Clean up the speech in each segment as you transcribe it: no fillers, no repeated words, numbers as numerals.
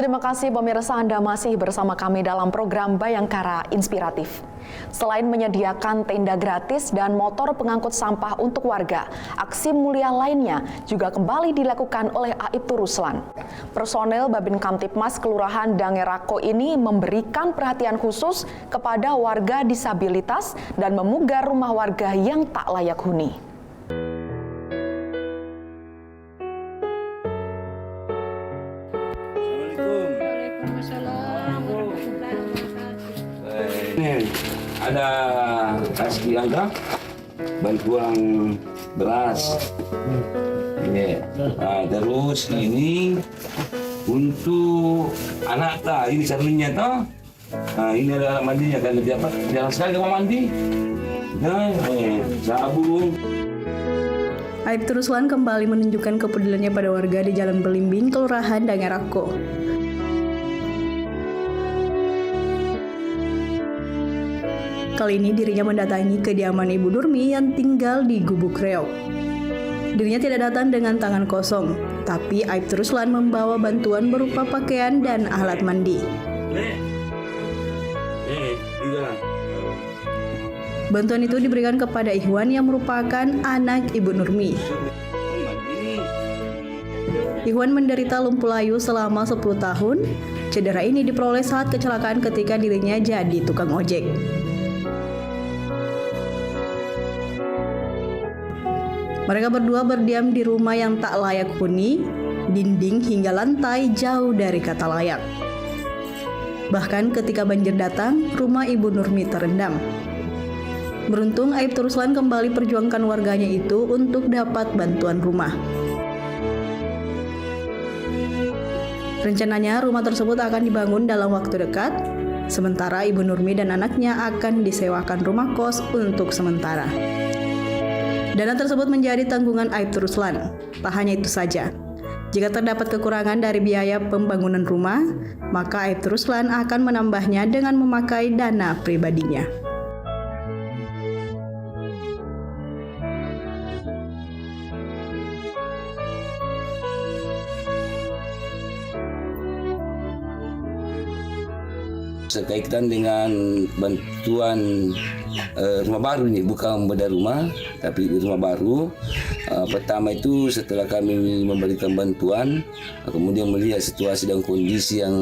Terima kasih pemirsa, Anda masih bersama kami dalam program Bayangkara Inspiratif. Selain menyediakan tenda gratis dan motor pengangkut sampah untuk warga, aksi mulia lainnya juga kembali dilakukan oleh Aibtu Ruslan. Personel Babin Kamtibmas Kelurahan Dangerako ini memberikan perhatian khusus kepada warga disabilitas dan memugar rumah warga yang tak layak huni. Ada kasih angka bantuan beras. Nah, terus ini untuk anak tak ini sabunnya toh. Nah, ini ada mandinya kan dia apa? Jangan sekali kamu mandi. Nah, sabun. Aibtu Ruslan kembali menunjukkan kepeduliannya pada warga di Jalan Belimbing, Kelurahan Dangerako. Kali ini dirinya mendatangi kediaman Ibu Nurmi yang tinggal di Gubuk Reog. Dirinya tidak datang dengan tangan kosong, tapi Aibtu Ruslan membawa bantuan berupa pakaian dan alat mandi. Bantuan itu diberikan kepada Ikhwan yang merupakan anak Ibu Nurmi. Ikhwan menderita lumpuh layu selama 10 tahun. Cedera ini diperoleh saat kecelakaan ketika dirinya jadi tukang ojek. Mereka berdua berdiam di rumah yang tak layak huni, dinding hingga lantai jauh dari kata layak. Bahkan ketika banjir datang, rumah Ibu Nurmi terendam. Beruntung Aibtu Ruslan kembali perjuangkan warganya itu untuk dapat bantuan rumah. Rencananya rumah tersebut akan dibangun dalam waktu dekat, sementara Ibu Nurmi dan anaknya akan disewakan rumah kos untuk sementara. Dana tersebut menjadi tanggungan Aibtu Ruslan. Tak hanya itu saja, jika terdapat kekurangan dari biaya pembangunan rumah, maka Aibtu Ruslan akan menambahnya dengan memakai dana pribadinya. Berkaitan dengan bantuan rumah baru ini, bukan bedah rumah tapi rumah baru. Pertama itu setelah kami memberikan bantuan, kemudian melihat situasi dan kondisi yang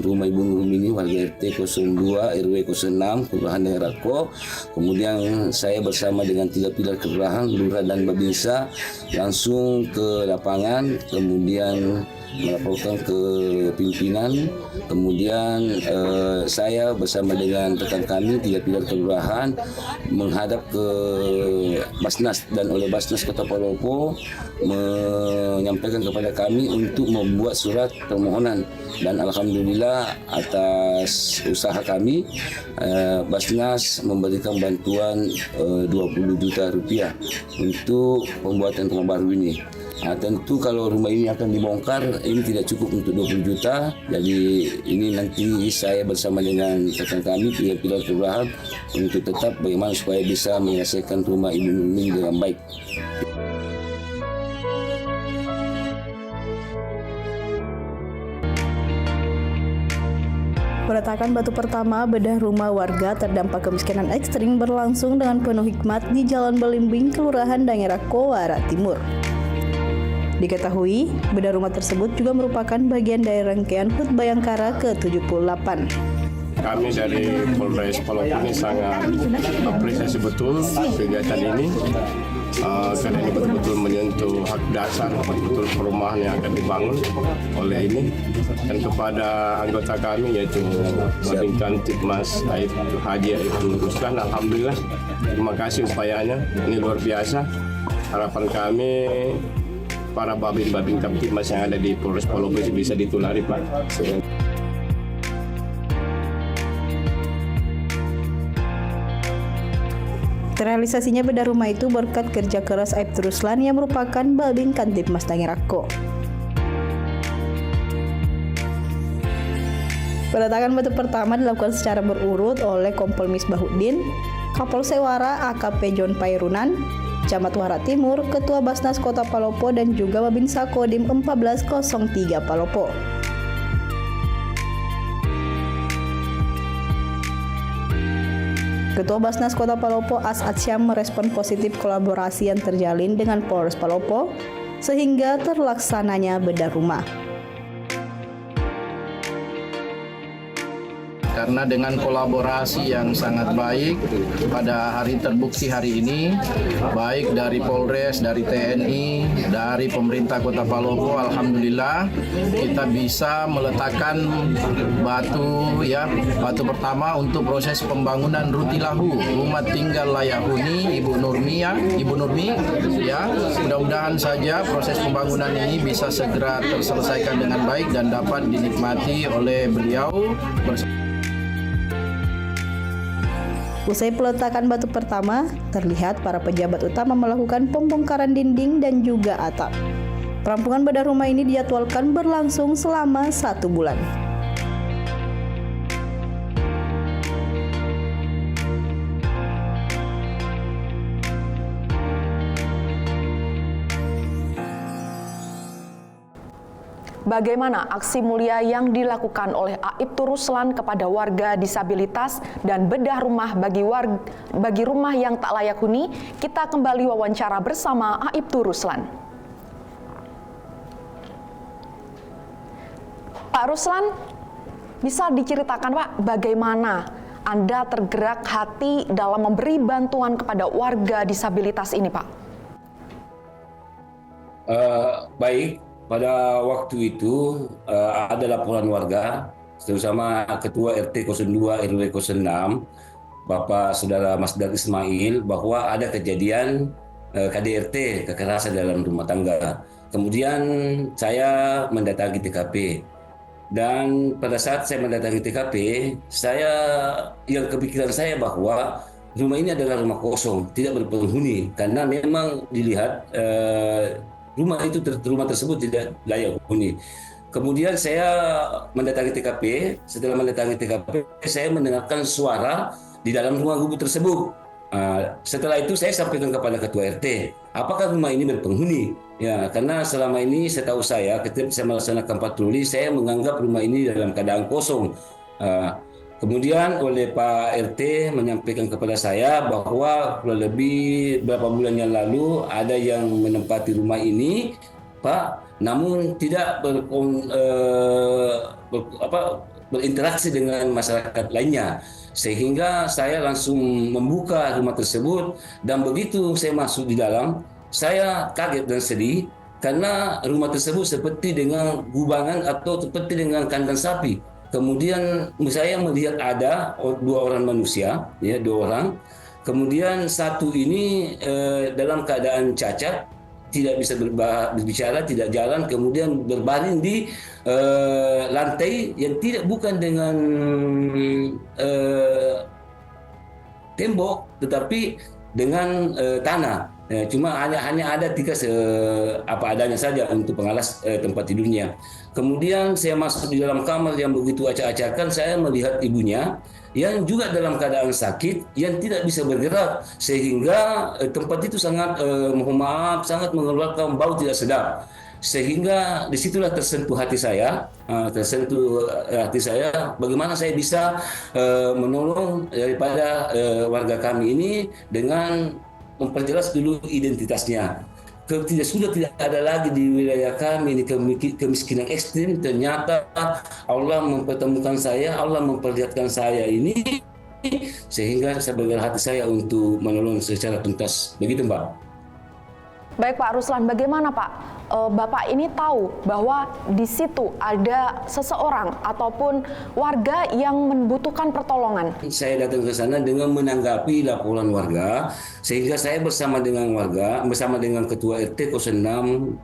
rumah Ibu Nurmi ini, warga RT 02 RW 06 Kelurahan Dangerako. Kemudian saya bersama dengan 3 pilar kelurahan, lurah dan babinsa langsung ke lapangan, kemudian melaporkan ke pimpinan. Kemudian saya bersama dengan rekan kami 3 pilar kelurahan menghadap ke Basnas, dan oleh Basnas Kota Palopo menyampaikan kepada kami untuk membuat surat permohonan, dan alhamdulillah atas usaha kami Basnas memberikan bantuan 20 juta rupiah untuk pembuatan rumah baru ini. Tentu kalau rumah ini akan dibongkar, ini tidak cukup untuk 20 juta. Jadi ini nanti saya bersama dengan rekan kami 3 pilar kelurahan untuk tetap bagaimana supaya bisa menyelesaikan rumah Ibu Nurmi dengan baik. Peletakan batu pertama bedah rumah warga terdampak kemiskinan ekstrim berlangsung dengan penuh hikmat di Jalan Belimbing, Kelurahan Dangerako, Warak Timur. Diketahui, bedah rumah tersebut juga merupakan bagian dari rangkaian HUT Bayangkara ke-78. Kami dari Polres Palopo ini sangat apresiasi betul kegiatan ini, karena ini betul-betul menyentuh hak dasar, betul perumahan yang akan dibangun oleh ini. Dan kepada anggota kami yaitu Babin Kamtibmas Haji Aibtu Ruslan, alhamdulillah, terima kasih upayanya, ini luar biasa. Harapan kami para Babin Kamtibmas yang ada di Polres Palopo bisa ditulari, Pak. Terrealisasinya bedah rumah itu berkat kerja keras Aibtu Ruslan yang merupakan Babin Kamtibmas Dangerako. Peletakan batu pertama dilakukan secara berurut oleh Kompol Misbahuddin, Kapolsek Warak AKP John Pairunan, Camat Warak Timur, Ketua Basnas Kota Palopo, dan juga Babinsa Kodim 1403 Palopo. Ketua Basnas Kota Palopo As Atsyam merespon positif kolaborasi yang terjalin dengan Polres Palopo sehingga terlaksananya bedah rumah. Karena dengan kolaborasi yang sangat baik pada hari terbukti hari ini, baik dari Polres, dari TNI, dari pemerintah Kota Palopo, alhamdulillah kita bisa meletakkan batu pertama untuk proses pembangunan Rutilahu, rumah tinggal layak huni Ibu Nurmi ya. Mudah-mudahan saja proses pembangunan ini bisa segera terselesaikan dengan baik dan dapat dinikmati oleh beliau bersama. Usai peletakan batu pertama, terlihat para pejabat utama melakukan pembongkaran dinding dan juga atap. Perampungan bedah rumah ini dijadwalkan berlangsung selama 1 bulan. Bagaimana aksi mulia yang dilakukan oleh Aibtu Ruslan kepada warga disabilitas dan bedah rumah bagi rumah yang tak layak huni? Kita kembali wawancara bersama Aibtu Ruslan. Pak Ruslan, bisa diceritakan Pak, bagaimana Anda tergerak hati dalam memberi bantuan kepada warga disabilitas ini Pak? Baik. Pada waktu itu ada laporan warga, terutama Ketua RT 02 RW 06, Bapak Saudara Masdar Ismail, bahwa ada kejadian KDRT, kekerasan dalam rumah tangga. Kemudian saya mendatangi TKP. Dan pada saat saya mendatangi TKP, yang kepikiran saya bahwa rumah ini adalah rumah kosong, tidak berpenghuni, karena memang dilihat rumah tersebut tidak layak huni. Kemudian saya mendatangi TKP. Setelah mendatangi TKP, saya mendengarkan suara di dalam ruang gubuk tersebut. Setelah itu saya sampaikan kepada Ketua RT, apakah rumah ini berpenghuni? Ya, karena selama ini setahu saya, ketika saya melaksanakan patroli, saya menganggap rumah ini dalam keadaan kosong. Kemudian oleh Pak RT menyampaikan kepada saya bahwa kurang lebih beberapa bulan yang lalu ada yang menempati rumah ini, Pak, namun tidak berinteraksi dengan masyarakat lainnya. Sehingga saya langsung membuka rumah tersebut, dan begitu saya masuk di dalam, saya kaget dan sedih karena rumah tersebut seperti dengan gubangan atau seperti dengan kandang sapi. Kemudian saya melihat ada 2 orang manusia, ya 2 orang. Kemudian satu ini dalam keadaan cacat, tidak bisa berbicara, tidak jalan, kemudian berbaring di lantai yang bukan dengan tembok, tetapi dengan tanah. Cuma hanya ada 3 apa adanya saja untuk pengalas tempat tidurnya. Kemudian saya masuk di dalam kamar yang begitu acak-acakan, saya melihat ibunya yang juga dalam keadaan sakit, yang tidak bisa bergerak, sehingga tempat itu sangat sangat mengeluarkan bau tidak sedap. Sehingga disitulah tersentuh hati saya, bagaimana saya bisa menolong daripada warga kami ini dengan memperjelas dulu identitasnya. Sudah tidak ada lagi di wilayah kami ini kemiskinan ekstrim. Ternyata Allah mempertemukan saya, Allah memperlihatkan saya ini, sehingga saya bergerak hati saya untuk menolong secara tuntas. Begitu Mbak. Baik Pak Ruslan, bagaimana Pak? Bapak ini tahu bahwa di situ ada seseorang ataupun warga yang membutuhkan pertolongan. Saya datang ke sana dengan menanggapi laporan warga, sehingga saya bersama dengan Ketua RT 06,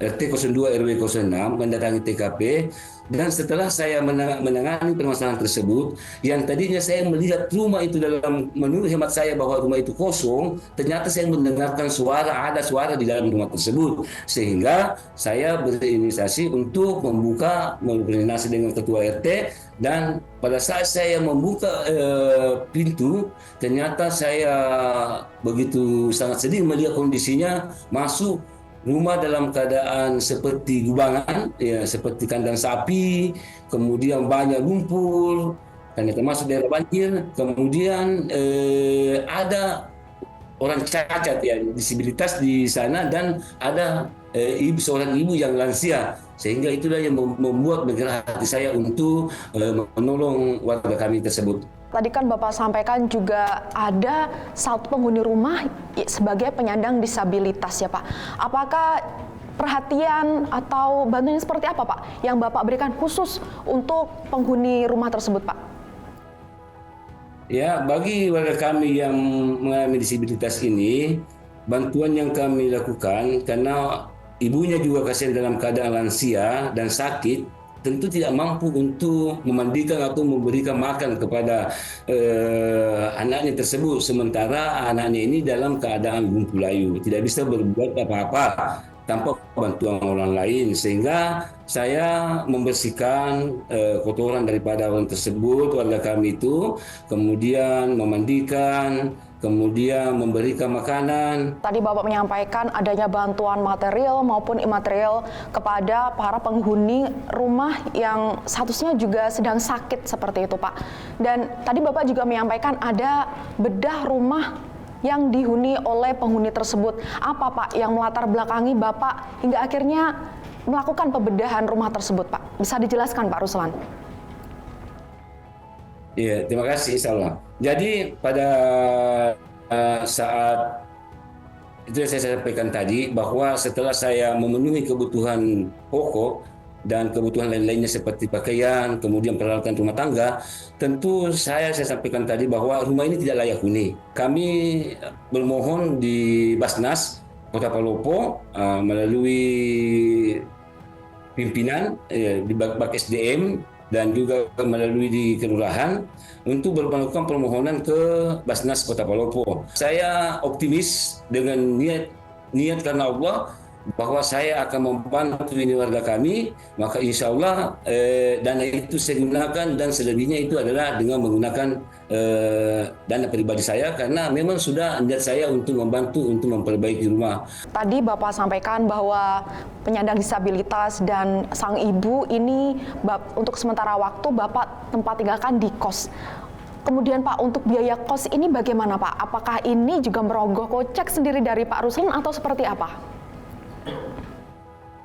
RT 02 RW 06 mendatangi TKP, dan setelah saya menangani permasalahan tersebut, yang tadinya saya melihat rumah itu menurut hemat saya bahwa rumah itu kosong, ternyata saya mendengarkan ada suara di dalam rumah tersebut, sehingga saya berinisiasi untuk berkoordinasi dengan Ketua RT, dan pada saat saya membuka pintu, ternyata saya begitu sangat sedih melihat kondisinya masuk rumah dalam keadaan seperti gubangan, ya, seperti kandang sapi, kemudian banyak lumpur, karena termasuk daerah banjir. Kemudian ada orang cacat ya, disabilitas di sana, dan ada seorang ibu yang lansia, sehingga itulah yang membuat bergerak hati saya untuk menolong warga kami tersebut. Tadi kan Bapak sampaikan juga ada satu penghuni rumah sebagai penyandang disabilitas ya Pak. Apakah perhatian atau bantuan seperti apa Pak yang Bapak berikan khusus untuk penghuni rumah tersebut Pak? Ya, bagi warga kami yang mengalami disabilitas ini, bantuan yang kami lakukan karena ibunya juga kasihan dalam keadaan lansia dan sakit, tentu tidak mampu untuk memandikan atau memberikan makan kepada anaknya tersebut, sementara anaknya ini dalam keadaan lumpuh layu, tidak bisa berbuat apa-apa tanpa bantuan orang lain, sehingga saya membersihkan kotoran daripada orang tersebut, warga kami itu, kemudian memandikan, kemudian memberikan makanan. Tadi Bapak menyampaikan adanya bantuan material maupun imaterial kepada para penghuni rumah yang statusnya juga sedang sakit seperti itu Pak. Dan tadi Bapak juga menyampaikan ada bedah rumah yang dihuni oleh penghuni tersebut. Apa Pak yang melatar belakangi Bapak hingga akhirnya melakukan pembedahan rumah tersebut Pak? Bisa dijelaskan Pak Ruslan? Iya, terima kasih insya Allah. Jadi pada saat itu yang saya sampaikan tadi, bahwa setelah saya memenuhi kebutuhan pokok dan kebutuhan lain-lainnya seperti pakaian, kemudian peralatan rumah tangga, tentu saya sampaikan tadi bahwa rumah ini tidak layak huni. Kami bermohon di Basnas Kota Palopo melalui pimpinan di Bak SDM dan juga melalui di kelurahan untuk melakukan permohonan ke Basnas Kota Palopo. Saya optimis dengan niat karena Allah bahwa saya akan membantu ini warga kami, maka insya Allah dana itu saya gunakan, dan selebihnya itu adalah dengan menggunakan dana pribadi saya, karena memang sudah niat saya untuk membantu untuk memperbaiki rumah. Tadi Bapak sampaikan bahwa penyandang disabilitas dan sang ibu ini untuk sementara waktu Bapak tempat tinggalkan di kos. Kemudian Pak, untuk biaya kos ini bagaimana Pak? Apakah ini juga merogoh kocek sendiri dari Pak Ruslan atau seperti apa?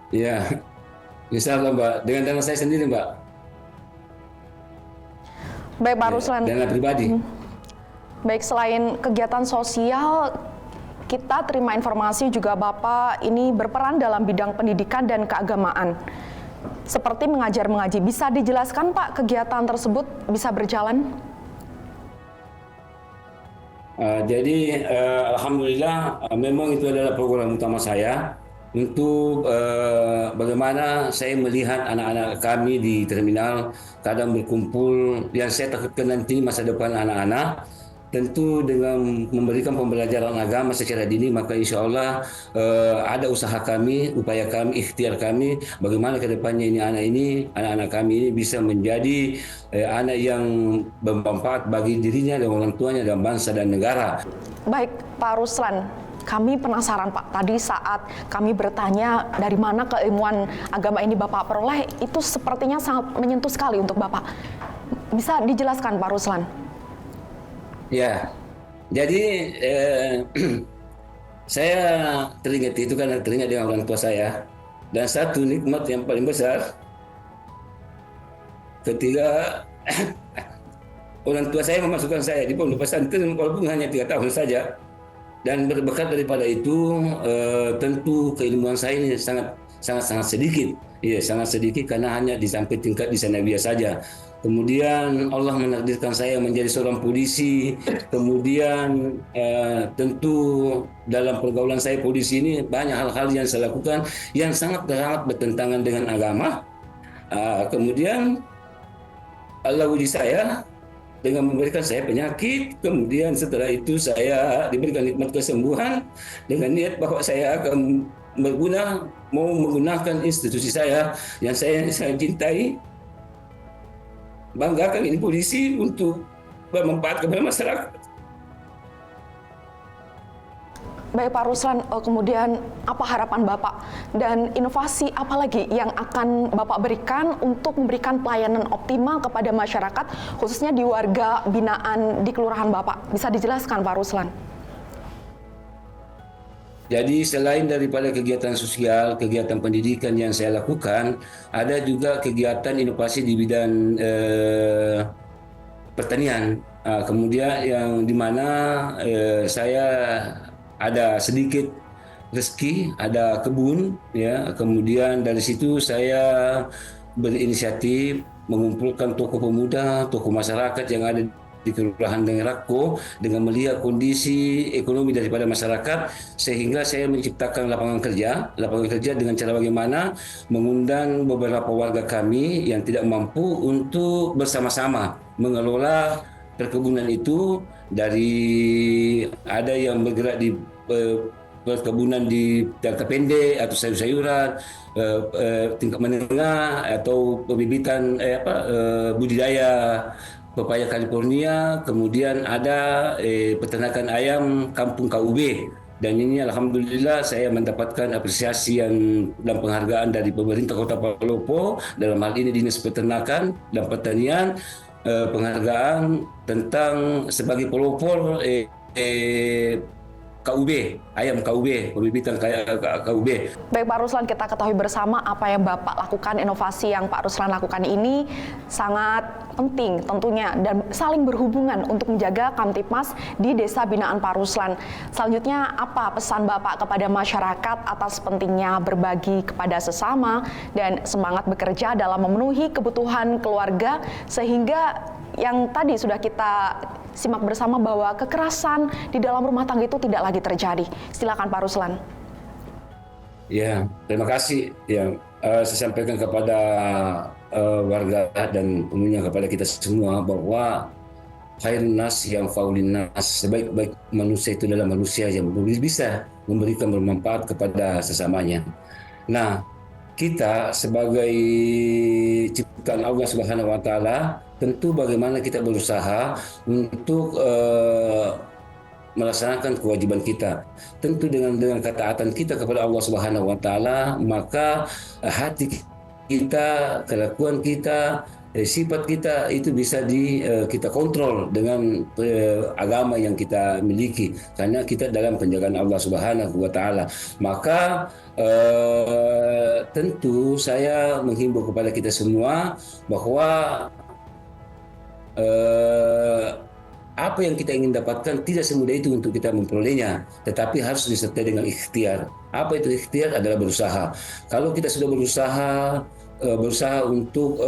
Ya, insya Allah Mbak, dengan dana saya sendiri Mbak. Baik Pak Ruslan. Dana pribadi. Baik, selain kegiatan sosial, kita terima informasi juga Bapak ini berperan dalam bidang pendidikan dan keagamaan. Seperti mengajar mengaji. Bisa dijelaskan Pak kegiatan tersebut bisa berjalan? Jadi alhamdulillah memang itu adalah program utama saya untuk bagaimana saya melihat anak-anak kami di terminal kadang berkumpul, yang saya takutkan nanti masa depan anak-anak. Tentu dengan memberikan pembelajaran agama secara dini, maka insya Allah ada usaha kami, upaya kami, ikhtiar kami, bagaimana ke depannya anak-anak kami ini bisa menjadi anak yang bermanfaat bagi dirinya dan orang tuanya dan bangsa dan negara. Baik Pak Ruslan, kami penasaran Pak, tadi saat kami bertanya dari mana keilmuan agama ini Bapak peroleh, itu sepertinya sangat menyentuh sekali untuk Bapak. Bisa dijelaskan Pak Ruslan? Ya, jadi saya teringat itu karena teringat dengan orang tua saya. Dan satu nikmat yang paling besar ketika orang tua saya memasukkan saya di pondok pesantren walaupun hanya 3 tahun saja. Dan berkat daripada itu tentu keilmuan saya ini sangat sedikit. Iya, sangat sedikit karena hanya sampai tingkat di sanawiyah saja. Kemudian Allah menakdirkan saya menjadi seorang polisi. Kemudian tentu dalam pergaulan saya polisi ini banyak hal-hal yang saya lakukan yang sangat bertentangan dengan agama. Kemudian Allah uji saya dengan memberikan saya penyakit. Kemudian setelah itu saya diberikan nikmat kesembuhan dengan niat bahwa saya akan mau menggunakan institusi saya yang saya cintai, banggakan ini polisi untuk bermanfaat kepada masyarakat. Baik Pak Ruslan, kemudian apa harapan Bapak dan inovasi apa lagi yang akan Bapak berikan untuk memberikan pelayanan optimal kepada masyarakat, khususnya di warga binaan di kelurahan Bapak? Bisa dijelaskan Pak Ruslan? Jadi selain daripada kegiatan sosial, kegiatan pendidikan yang saya lakukan, ada juga kegiatan inovasi di bidang pertanian. Kemudian yang dimana saya ada sedikit rezeki, ada kebun, ya. Kemudian dari situ saya berinisiatif mengumpulkan tokoh pemuda, tokoh masyarakat yang ada di Kelurahan Dengerako dengan melihat kondisi ekonomi daripada masyarakat, sehingga saya menciptakan lapangan kerja dengan cara bagaimana mengundang beberapa warga kami yang tidak mampu untuk bersama-sama mengelola perkebunan itu. Dari ada yang bergerak di perkebunan di jangka pendek atau sayur-sayuran tingkat menengah atau pembibitan budidaya pepaya California, kemudian ada peternakan ayam kampung KUB. Dan ini alhamdulillah saya mendapatkan apresiasi dan penghargaan dari pemerintah Kota Palopo, dalam hal ini Dinas Peternakan dan Pertanian, penghargaan tentang sebagai pelopor KUB, ayam KUB, pembibitan KUB. Baik Pak Ruslan, kita ketahui bersama apa yang Bapak lakukan, inovasi yang Pak Ruslan lakukan ini sangat penting tentunya dan saling berhubungan untuk menjaga Kamtipmas di Desa Binaan Pak Ruslan. Selanjutnya, apa pesan Bapak kepada masyarakat atas pentingnya berbagi kepada sesama dan semangat bekerja dalam memenuhi kebutuhan keluarga, sehingga yang tadi sudah kita simak bersama bahwa kekerasan di dalam rumah tangga itu tidak lagi terjadi. Silakan Pak Ruslan. Ya, terima kasih yang saya sampaikan kepada warga dan umumnya kepada kita semua bahwa khairun nas yang faulin nas, sebaik-baik manusia itu adalah manusia yang bisa memberikan bermanfaat kepada sesamanya. Nah, kita sebagai ciptaan Allah Subhanahu wa taala, tentu bagaimana kita berusaha untuk melaksanakan kewajiban kita. Tentu dengan ketaatan kita kepada Allah Subhanahu wa taala, maka hati kita, kelakuan kita, sifat kita itu bisa kita kontrol dengan agama yang kita miliki, karena kita dalam penjagaan Allah Subhanahu wa taala. Maka tentu saya menghimbau kepada kita semua bahwa apa yang kita ingin dapatkan tidak semudah itu untuk kita memperolehnya, tetapi harus disertai dengan ikhtiar. Apa itu ikhtiar? Adalah berusaha. Kalau kita sudah berusaha untuk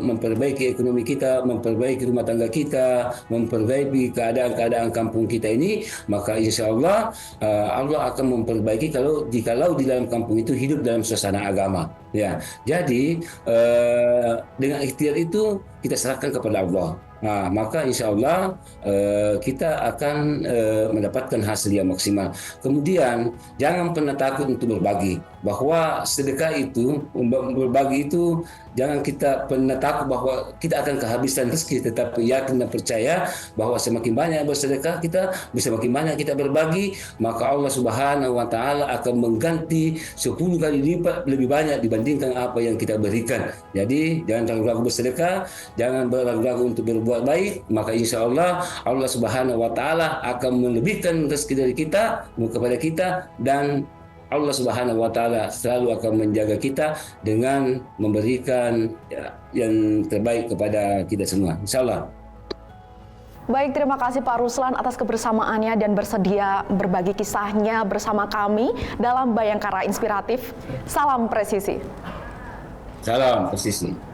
memperbaiki ekonomi kita, memperbaiki rumah tangga kita, memperbaiki keadaan kampung kita ini, maka insya Allah Allah akan memperbaiki jikalau di dalam kampung itu hidup dalam suasana agama. Ya, jadi dengan ikhtiar itu kita serahkan kepada Allah. Nah, maka insya Allah kita akan mendapatkan hasil yang maksimal. Kemudian jangan pernah takut untuk berbagi. Bahwa sedekah itu, berbagi itu, jangan kita pernah takut bahwa kita akan kehabisan rezeki, tetapi yakin dan percaya bahwa semakin banyak bersedekah kita, bisa makin banyak kita berbagi, maka Allah Subhanahu wa taala akan mengganti 10 kali lipat lebih banyak dibandingkan apa yang kita berikan. Jadi jangan ragu-ragu bersedekah, jangan ragu-ragu untuk berbuat baik, maka insya Allah Allah Subhanahu wa taala akan melebihkan rezeki dari kita kepada kita, dan Allah Subhanahu wa taala selalu akan menjaga kita dengan memberikan yang terbaik kepada kita semua, insyaallah. Baik, terima kasih Pak Ruslan atas kebersamaannya dan bersedia berbagi kisahnya bersama kami dalam Bayangkara Inspiratif. Salam presisi. Salam presisi.